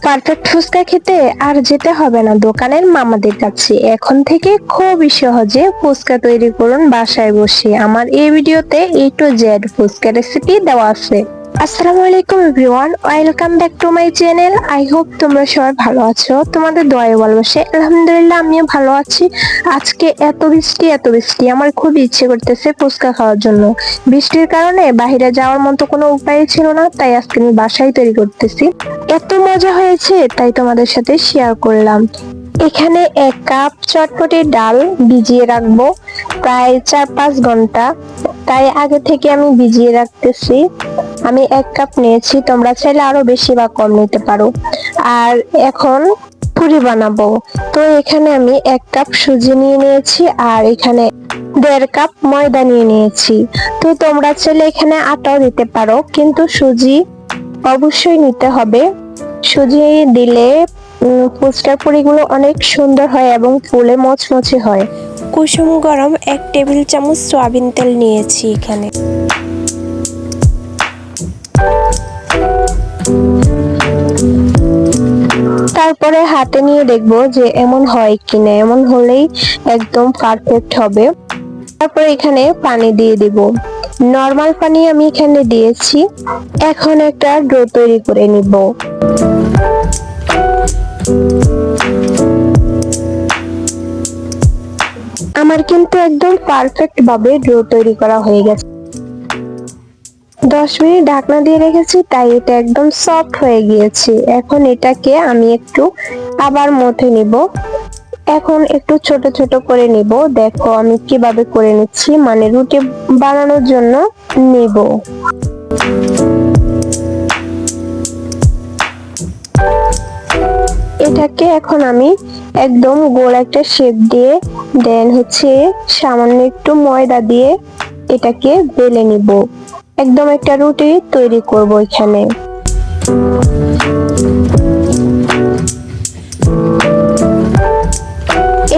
Perfect fuchka খেতে আর যেতে হবে না দোকানের মামাদের কাছে। এখন থেকে খুবই সহজে ফুচকা তৈরি করুন বাসায় বসে। আমার এই ভিডিওতে A to Z phuchka recipe দেওয়া আছে। আসসালামু আলাইকুম everyone, welcome back to my channel. I hope তোমরা সবাই ভালো আছো। তোমাদের দোয়ায় ভালোবাসে আলহামদুলিল্লাহ আমিও ভালো আছি। আজকে এত বৃষ্টি আমার খুব ইচ্ছে করতেছে ফুচকা খাওয়ার জন্য। বৃষ্টির কারণে বাইরে যাওয়ার মতো কোনো উপায় ছিল না, তাই আজকে আমি বাসায় তৈরি করতেছি। এত মজা হয়েছে তাই তোমাদের সাথে শেয়ার করলাম। এখানে 1 কাপ চটপটি ডাল ভিজিয়ে রাখবো প্রায় 4-5 ঘন্টা, তাই আগে থেকে আমি ভিজিয়ে রাখতেছি। আমি 1 কাপ নিয়েছি, তোমরা চাইলে আরো বেশি বা কম নিতে পারো। আর এখন পুরি বানাবো, তো এখানে আমি 1 কাপ সুজি নিয়ে নিয়েছি আর এখানে 1.5 কাপ ময়দা নিয়ে নিয়েছি। তো তোমরা চাইলে এখানে আটাও দিতে পারো, কিন্তু সুজি অবশ্যই নিতে হবে। সুজি দিলে ফুচকার পুরিগুলো অনেক সুন্দর হয় এবং ফুলে মচমচে হয়। কুসুম গরম 1 টেবিল চামচ সয়াবিন তেল নিয়েছি এখানে। তারপরে হাতে নিয়ে দেখবো যে এমন হয় কিনা, এমন হলেই একদম পারফেক্ট হবে। তারপরে এখানে পানি দিয়ে দিব, নরমাল পানি আমি এখানে দিয়েছি। এখন একটা ডো তৈরি করে নিব। আমার কিন্তু একদম পারফেক্ট ভাবে ডো তৈরি করা হয়ে গেছে। 10 মিনিট ঢাকনা দিয়ে রেখেছি, তাই এটা একদম সফট হয়ে গিয়েছে। এখন এটাকে আমি একটু আবার মথে নিব। এখন একটু ছোট ছোট করে নিব। দেখো আমি কিভাবে করে নিচ্ছি, মানে রুটি বানানোর জন্য নিব। এটাকে এখন আমি একদম গোল একটা শেপ দিয়ে দেন সামান্য একটু ময়দা দিয়ে এটাকে বেলে নিব। একদম একটা রুটি তৈরি করব এখানে।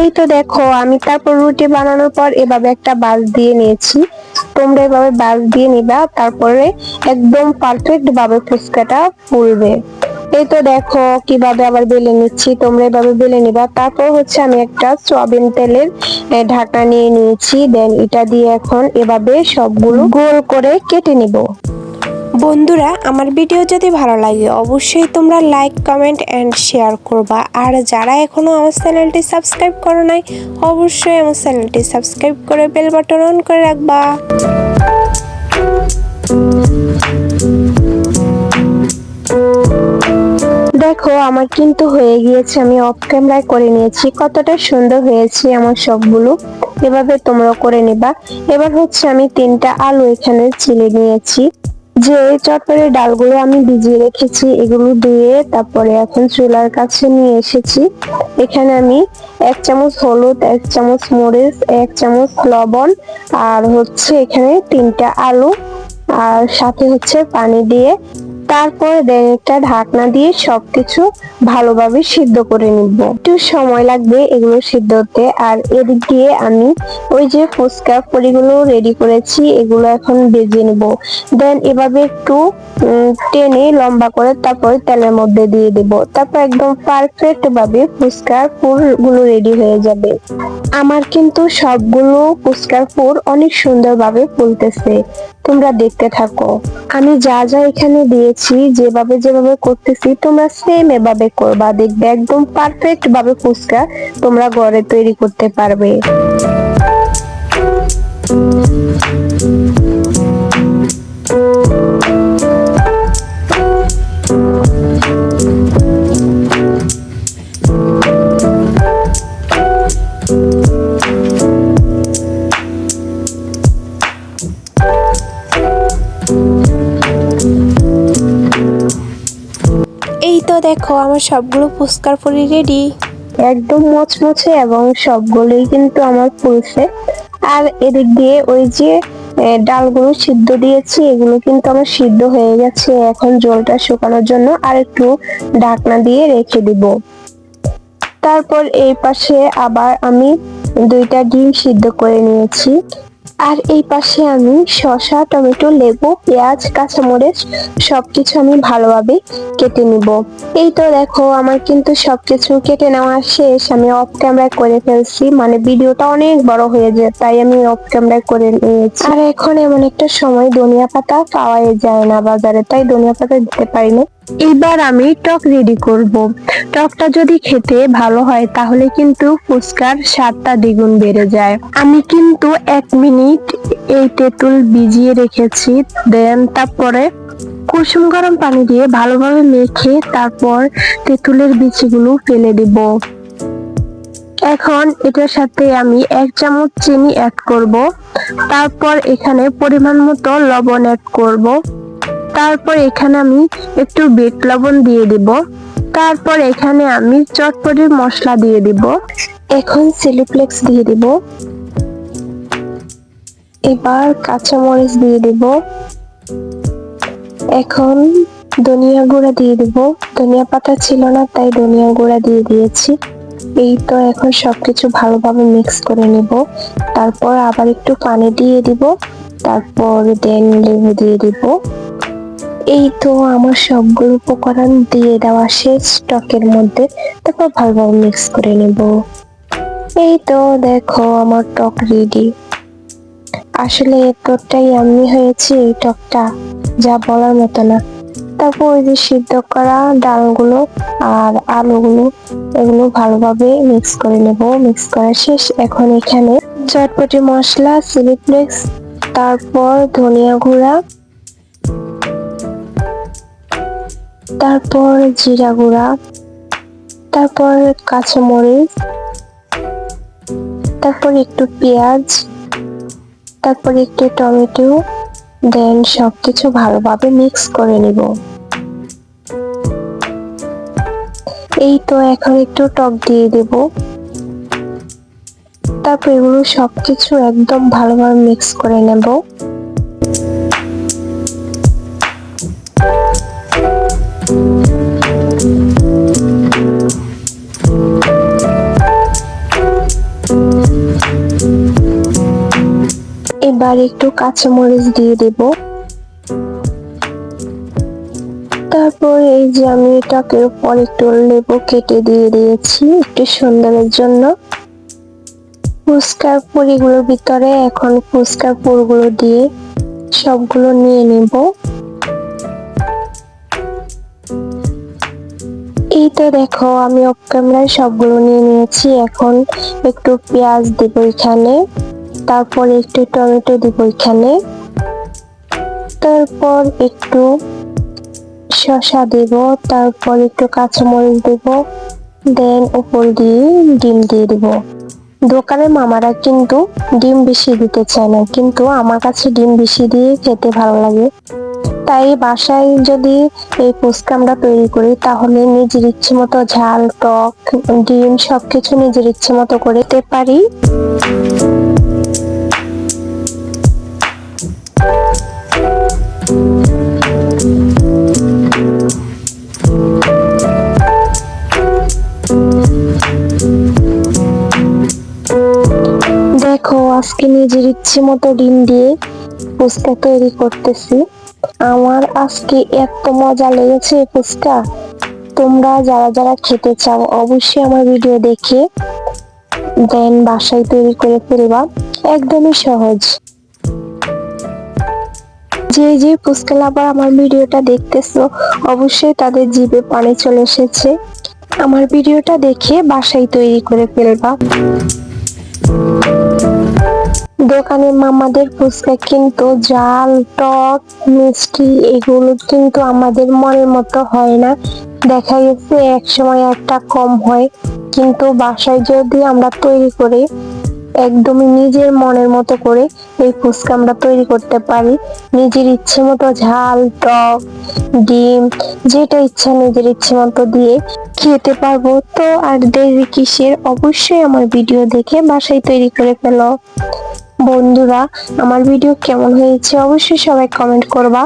এই তো দেখো আমি তারপর রুটি বানানোর পর এভাবে একটা বাস দিয়ে নিয়েছি। তোমরা এভাবে বাস দিয়ে নিবা, তারপরে একদম পারফেক্ট ভাবে ফুচকাটা ফুলবে। এই তো দেখো কিভাবে আবার বেলে নিচ্ছি, তোমরা এভাবে বেলে নিবা। তারপর আমি একটা সয়াবিন তেলের ঢাকনা নিয়ে নিয়েছি। দেন এটা দিয়ে এখন এভাবে সবগুলো গোল করে কেটে নিব। বন্ধুরা, আমার ভিডিও যদি ভালো লাগে অবশ্যই তোমরা লাইক, কমেন্ট এন্ড শেয়ার করবা। আর যারা এখনো আমার চ্যানেলটি সাবস্ক্রাইব করো নাই অবশ্যই আমার চ্যানেলটি সাবস্ক্রাইব করে বেল বাটন অন করে রাখবা। দেখো আমার কিন্তু হয়ে গিয়েছে, আমি অফ ক্যামেরায় করে নিয়েছি। কতটা সুন্দর হয়েছে আমার সবগুলো। এভাবে তোমরা করে নিবা। এবার আমি 3টা আলু এখানে ছিলে নিয়েছি। যে চটপটি ডালগুলো আমি ভিজিয়ে রেখেছি এগুলো ধুয়ে তারপরে এখন চুলার কাছে নিয়ে এসেছি। এখানে আমি 1 চামচ হলুদ, 1 চামচ মরিচ, 1 চামচ লবণ আর এখানে 3টা আলু আর সাথে পানি দিয়ে তারপর একটা ঢাকনা দিয়ে সবকিছু ভালোভাবে সিদ্ধ করে নিব। একটু সময় লাগবে এগুলো সিদ্ধ হতে। আর এদিক দিয়ে আমি ওই যে ফুচকা পুরিগুলো রেডি করেছি এগুলো এখন ভেজে নিব। দেন এভাবে একটু টেনে লম্বা করে তারপর তেলের মধ্যে দিয়ে দেব। তারপর একদম পারফেক্ট ভাবে ফুচকার পুরগুলো রেডি হয়ে যাবে। আমার কিন্তু সবগুলো ফুচকার পুর অনেক সুন্দরভাবে ফুলতেছে, তোমরা দেখতে থাকো। আমি যা যা এখানে দিয়েছি যেভাবে যেভাবে করতেছি তোমরা সেম এভাবে করবা, দেখবে একদম পারফেক্ট ভাবে ফুচকা তোমরা ঘরে তৈরি করতে পারবে। এই তো দেখো আমার সবগুলো ফুচকার পুরি রেডি, একদম মচমচে এবং সবগুলোই কিন্তু আমার ফুলছে। আর এদিক দিয়ে ওই যে ডালগুলো সিদ্ধ দিয়েছি এগুলো কিন্তু আমার সিদ্ধ হয়ে গেছে। এখন জলটা শুকানোর জন্য আর একটু ঢাকনা দিয়ে রেখে দিব। তারপর এই পাশে আবার আমি 2টা ডিম সিদ্ধ করে নিয়েছি। আর এই পাশে আমি শসা, টমেটো, লেবু, পেঁয়াজ, কাঁচামরিচ সবকিছু আমি ভালোভাবে কেটে নিব। এই তো দেখো আমার কিন্তু সবকিছু কেটে নেওয়া শেষ। আমি অফ ক্যামেরা করে ফেলছি, মানে ভিডিওটা অনেক বড় হয়ে যায় তাই আমি অফ ক্যামেরা করে নিয়েছি। আর এখন এমন একটা সময় ধনিয়া পাতা পাওয়াই যায় না বাজারে, তাই ধনিয়া পাতা দিতে পারিনি। এবার আমি টক রেডি করব। টকটা যদি খেতে ভালো হয় তাহলে কিন্তু ফুচকার স্বাদটা দ্বিগুণ বেড়ে যায়। আমি কিন্তু 1 মিনিট এই তেঁতুল ভিজিয়ে রেখেছি, দেন তারপরে কুসুম গরম পানি দিয়ে ভালোভাবে মেখে তারপর তেঁতুলের বিচিগুলো ফেলে দিব। এখন এটার সাথে আমি 1 চামচ চিনি অ্যাড করব, তারপর এখানে পরিমাণ মতো লবণ অ্যাড করব, তারপর এখানে আমি একটু বিট লবণ দিয়ে দিব, তারপর এখানে আমি চটপটির মশলা দিয়ে দিব। এখন চিলি ফ্লেক্স দিয়ে দিব, এবার কাঁচামরিচ দিয়ে দিব, এখন ধনিয়া গুঁড়া দিয়ে দিব। ধনিয়া পাতা ছিল না তাই ধনিয়া গুঁড়া দিয়ে দিয়েছি। এই তো এখন সবকিছু ভালোভাবে মিক্স করে নিব, তারপর আবার একটু পানি দিয়ে দিব, তারপর দেন লেবু দিয়ে দিব। এই তো আমার সবগুলো উপকরণ দিয়ে দেওয়া শেষ টকের মধ্যে, তারপর ভালোভাবে মিক্স করে নেব। এই তো দেখো আমার টক রেডি। আসলে এতটাই ইয়াম্মি হয়েছে এই টকটা, যা বলার মতো না। তারপর ওই যে সিদ্ধ করা ডালগুলো আর আলুগুলো এগুলো ভালোভাবে মিক্স করে নেব। মিক্স করা শেষ। এখন এখানে চটপটি মশলা, চিলি ফ্লেক্স, তারপর ধনিয়া গুঁড়া, তারপর জিরা গুঁড়া, তারপর কাঁচামরিচ, তারপর একটু পেঁয়াজ, তারপর একটু টমেটো, দেন সবকিছু ভালোভাবে মিক্স করে নিব। এই তো এখন একটু টক দিয়ে দেব, তারপর এগুলো সবকিছু একদম ভালোভাবে মিক্স করে নেব। এবার একটু কাঁচামরিচ দিয়ে দেব, তারপর এই যে আমি টকের উপর একটু লেবু কেটে দিয়ে দিয়েছি একটু সুন্দরের জন্য। ফুচকার পুরিগুলোর ভিতরে এখন ফুচকার পুরগুলো দিয়ে সবগুলো নিয়ে নেব। এই তো দেখো আমি অফ ক্যামেরায় সবগুলো নিয়ে নিয়েছি। এখন একটু পেঁয়াজ দিব এখানে, তারপর একটু টমেটো দিব এখানে, তারপর একটু শসা দেব, তারপর একটু কাঁচামরিচ দেব, দেন উপর দিয়ে ডিম দিয়ে দিব। দোকানের মামারা কিন্তু ডিম বেশি দিতে চায় না, কিন্তু আমার কাছে ডিম বেশি দিয়ে খেতে ভালো লাগে। তাই বাসায় যদি এই ফুচকা আমরা তৈরি করি তাহলে নিজের ইচ্ছে মতো ঝাল, টক, ডিম সবকিছু নিজের ইচ্ছে মতো করে দিতে পারি। দেখো আজকে নিজের ইচ্ছে মতো ডিম দিয়ে ফুচকা তৈরি করতেছি। আমার আজকে এত মজা লেগেছে ফুচকা। তোমরা যারা যারা খেতে চাও অবশ্যই আমার ভিডিও দেখে দেন বাসায় তৈরি করে ফেলবা, একদমই সহজ। যে যে ফুচকা লাভার আমার ভিডিওটা দেখতেছো অবশ্যই তাদের জিভে পানি চলে এসেছে। আমার ভিডিওটা দেখে বাসায় তৈরি করে ফেলবা। দোকানের মামাদের ফুচকা কিন্তু ঝাল, টক, মিষ্টি এগুলো কিন্তু আমাদের মনের মতো হয় না। দেখা গেছে এক সময় একটা কম হয়, কিন্তু বাসায় যদি আমরা তৈরি করি একদমই নিজের মনের মতো করে এই ফুচকা আমরা তৈরি করতে পারি। নিজের ইচ্ছে মতো ঝাল, টক, ডিম যেটা ইচ্ছা নিজের ইচ্ছে মতো দিয়ে খেতে পারবো। তো আর দেরি কিসের, অবশ্যই আমার ভিডিও দেখে বাসায় তৈরি করে ফেলো। বন্ধুরা আমার ভিডিও কেমন হয়েছে অবশ্যই সবাই কমেন্ট করবা।